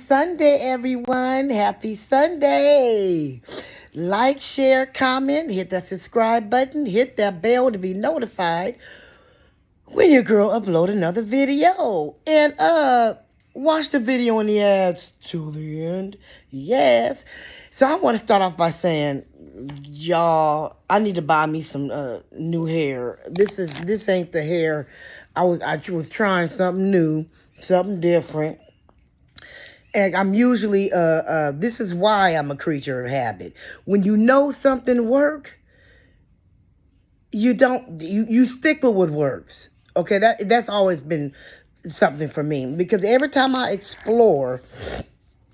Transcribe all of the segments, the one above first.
Sunday, everyone. Happy Sunday. Like, share, comment, hit that subscribe button, hit that bell to be notified when your girl upload another video. And watch the video and the ads to the end. Yes. So I want to start off by saying, y'all, I need to buy me some new hair. This ain't the hair. I was trying something new, something different. And I'm usually this is why I'm a creature of habit. When you know something work, you stick with what works. Okay, that's always been something for me, because every time I explore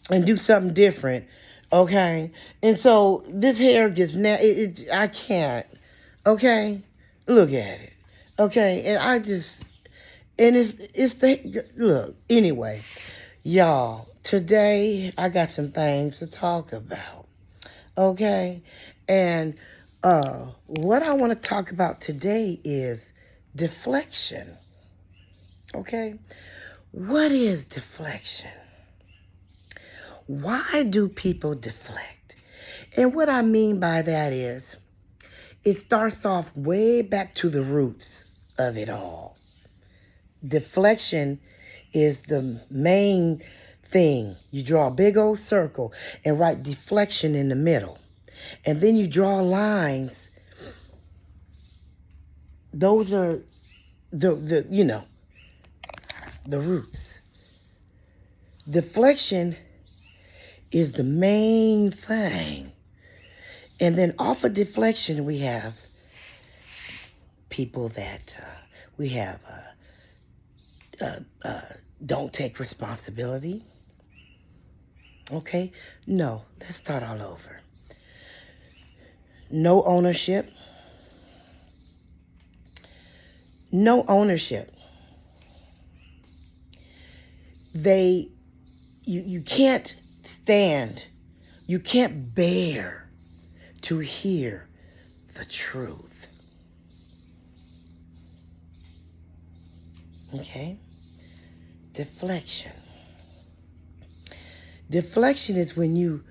and do something different, okay, and so this hair gets I can't. Okay, look at it. Okay, and it's the look anyway, y'all. Today I got some things to talk about. Okay, and what I want to talk about today is deflection. Okay, what is deflection? Why do people deflect? And what I mean by that is, it starts off way back to the roots of it all. Deflection is the main thing. You draw a big old circle and write deflection in the middle. And then you draw lines. Those are the roots. Deflection is the main thing. And then off of deflection, we have people that don't take responsibility. Okay? No, let's start all over. No ownership. No ownership. You can't stand, you can't bear to hear the truth. Okay? Deflection. Deflection is when you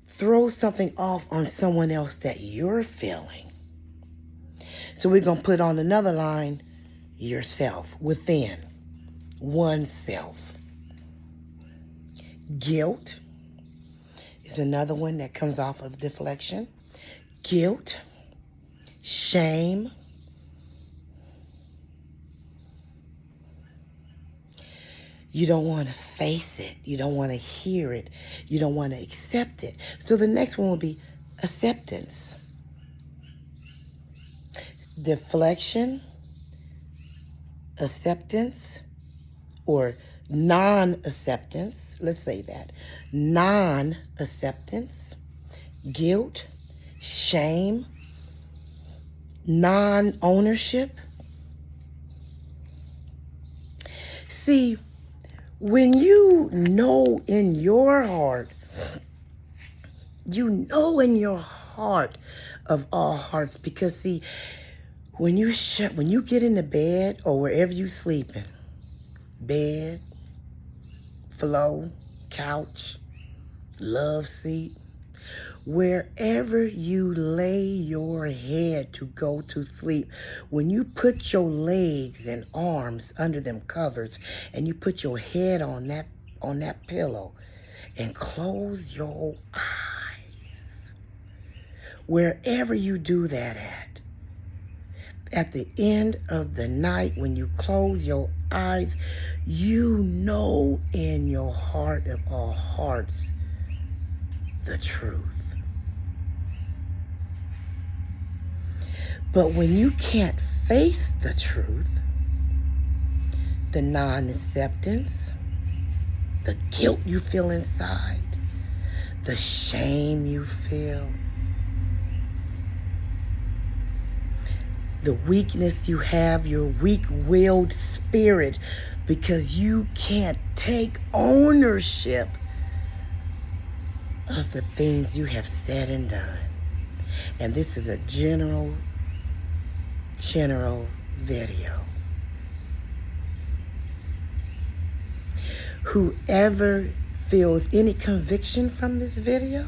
throw something off on someone else that you're feeling. So we're going to put on another line, yourself, within, oneself. Guilt is another one that comes off of deflection. Guilt, shame, you don't want to face it. You don't want to hear it. You don't want to accept it. So the next one will be acceptance. Deflection, acceptance, or non-acceptance. Let's say that. Non-acceptance, guilt, shame, non-ownership. See, when you know in your heart, of all hearts, because see, when you get into bed or wherever you sleeping, bed, floor, couch, love seat, wherever you lay your head to go to sleep, when you put your legs and arms under them covers and you put your head on that pillow and close your eyes, wherever you do that at the end of the night, when you close your eyes, you know in your heart of all hearts the truth. But when you can't face the truth, the non-acceptance, the guilt you feel inside, the shame you feel, the weakness you have, your weak-willed spirit, because you can't take ownership of the things you have said and done. And this is a general video. Whoever feels any conviction from this video,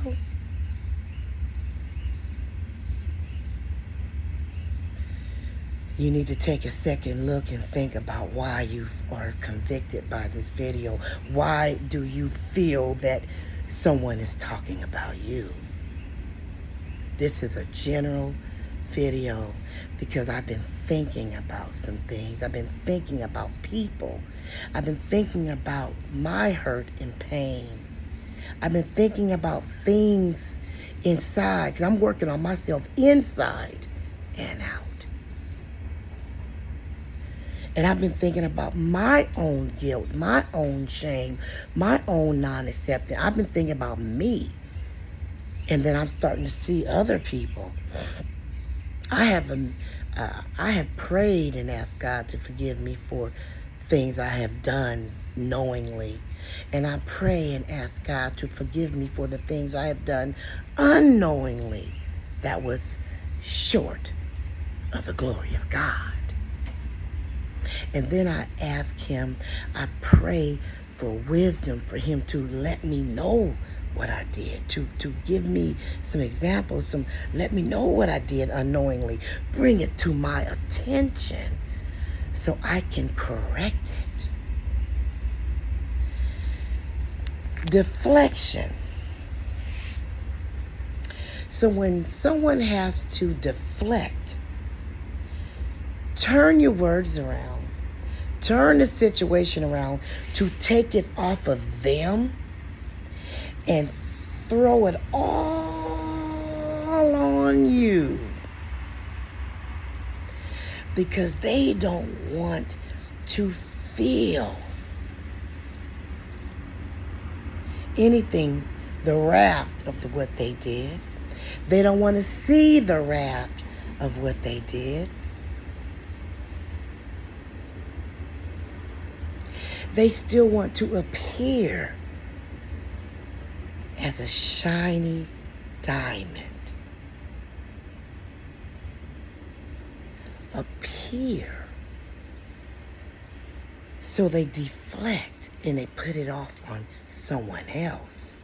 you need to take a second look and think about why you are convicted by this video. Why do you feel that someone is talking about you? This is a general video because I've been thinking about some things. I've been thinking about people. I've been thinking about my hurt and pain. I've been thinking about things inside because I'm working on myself inside and out. And I've been thinking about my own guilt, my own shame, my own non-acceptance. I've been thinking about me. And then I'm starting to see other people. I have prayed and asked God to forgive me for things I have done knowingly. And I pray and ask God to forgive me for the things I have done unknowingly that was short of the glory of God. And then I ask him, I pray for wisdom for him to let me know what I did, to give me some examples, let me know what I did unknowingly, bring it to my attention so I can correct it. Deflection. So when someone has to deflect, turn your words around. Turn the situation around to take it off of them and throw it all on you. Because they don't want to feel anything, the wrath of what they did. They don't want to see the wrath of what they did. They still want to appear as a shiny diamond. Appear. So they deflect and they put it off on someone else.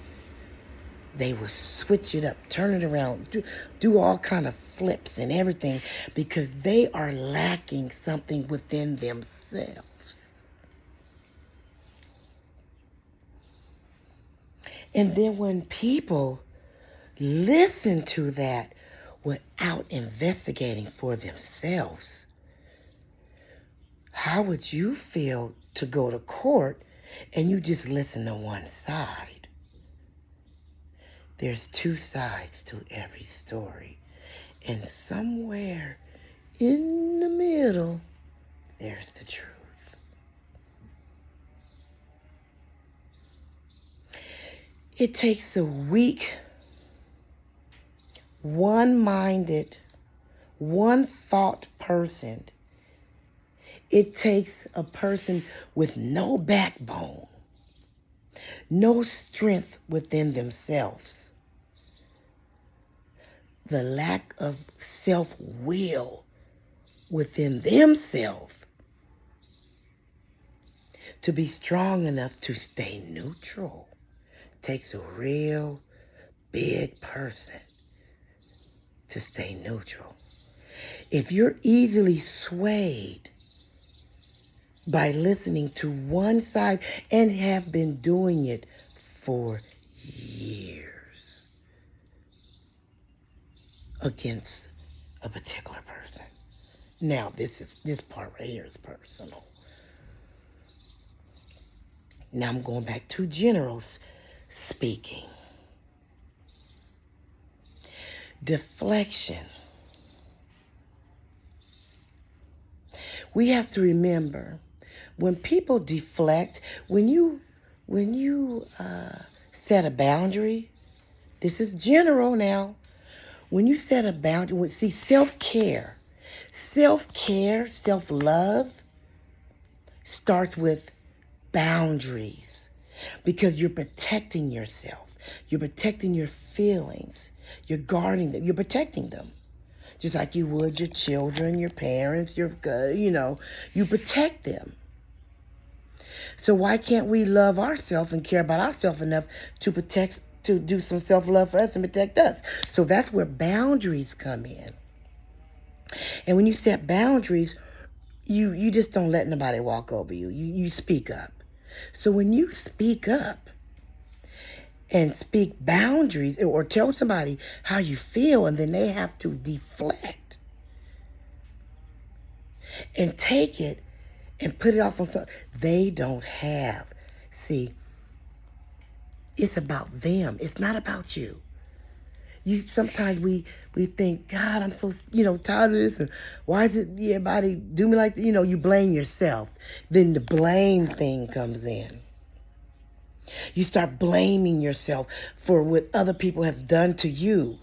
They will switch it up, turn it around, do all kind of flips and everything because they are lacking something within themselves. And then when people listen to that without investigating for themselves, how would you feel to go to court and you just listen to one side? There's two sides to every story. And somewhere in the middle, there's the truth. It takes a weak, one-minded, one-thought person. It takes a person with no backbone, no strength within themselves, the lack of self-will within themselves to be strong enough to stay neutral. Takes a real big person to stay neutral. If you're easily swayed by listening to one side and have been doing it for years against a particular person. Now, this part right here is personal. Now I'm going back to generals speaking. Deflection. We have to remember when people deflect, when you set a boundary, this is general now. When you set a boundary, see, self-care, self-love starts with boundaries. Because you're protecting yourself. You're protecting your feelings. You're guarding them. You're protecting them. Just like you would your children, your parents, you protect them. So why can't we love ourselves and care about ourselves enough to do some self-love for us and protect us? So that's where boundaries come in. And when you set boundaries, you just don't let nobody walk over you. You speak up. So when you speak up and speak boundaries or tell somebody how you feel, and then they have to deflect and take it and put it off on something they don't have. See, it's about them. It's not about you. Sometimes we think, God, I'm so, tired of this, and why is it everybody do me like that? You blame yourself. Then the blame thing comes in. You start blaming yourself for what other people have done to you.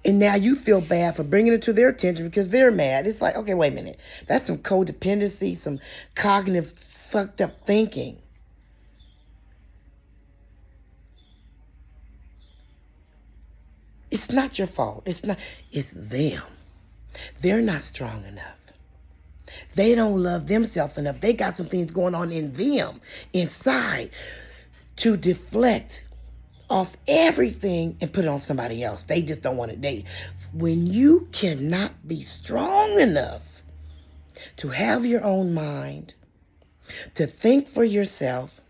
And now you feel bad for bringing it to their attention because they're mad. It's like, okay, wait a minute. That's some codependency, some cognitive fucked up thinking. It's not your fault. It's them. They're not strong enough. They don't love themselves enough. They got some things going on in them, inside, to deflect off everything and put it on somebody else. They just don't want to date. When you cannot be strong enough to have your own mind, to think for yourself,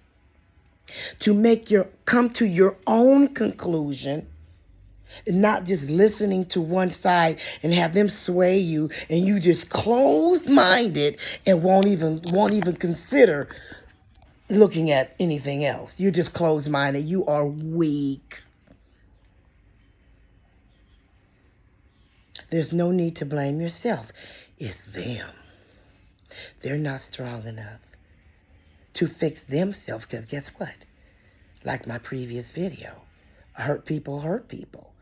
to come to your own conclusion, not just listening to one side and have them sway you, and you just closed-minded and won't even consider looking at anything else. You're just closed-minded. You are weak. There's no need to blame yourself. It's them. They're not strong enough to fix themselves, because guess what? Like my previous video, hurt people hurt people.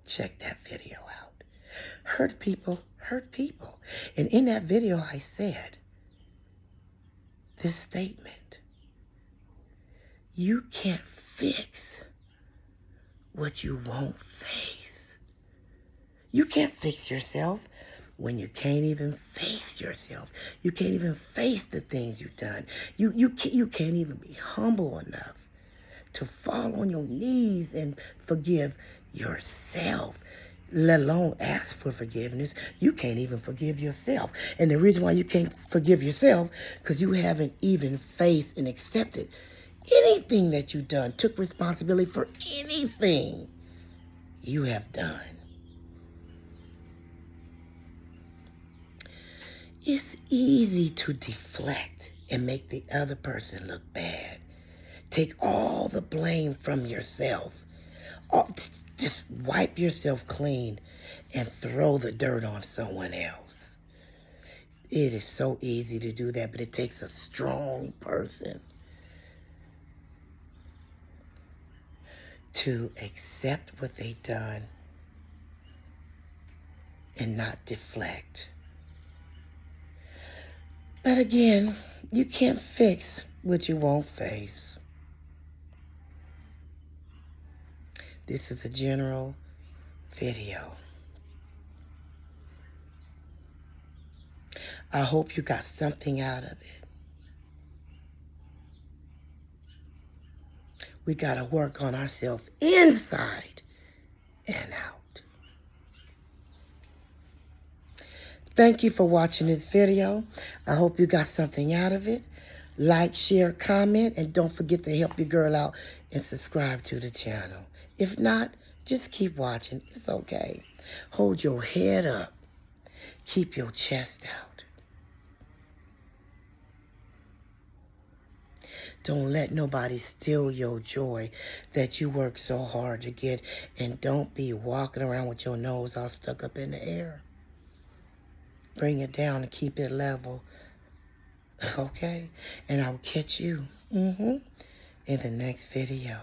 Check that video out. Hurt people hurt people. And in that video, I said this statement: you can't fix what you won't face. You can't fix yourself when you can't even face yourself. You can't even face the things you've done. You can't even be humble enough to fall on your knees and forgive yourself, let alone ask for forgiveness. You can't even forgive yourself. And the reason why you can't forgive yourself, because you haven't even faced and accepted anything that you've done, took responsibility for anything you have done. It's easy to deflect and make the other person look bad. Take all the blame from yourself. Just wipe yourself clean and throw the dirt on someone else. It is so easy to do that, but it takes a strong person to accept what they've done and not deflect. But again, you can't fix what you won't face. This is a general video. I hope you got something out of it. We got to work on ourselves inside and out. Thank you for watching this video. I hope you got something out of it. Like, share, comment, and don't forget to help your girl out and subscribe to the channel. If not, just keep watching. It's okay. Hold your head up. Keep your chest out. Don't let nobody steal your joy that you work so hard to get. And don't be walking around with your nose all stuck up in the air. Bring it down and keep it level. Okay? And I'll catch you in the next video.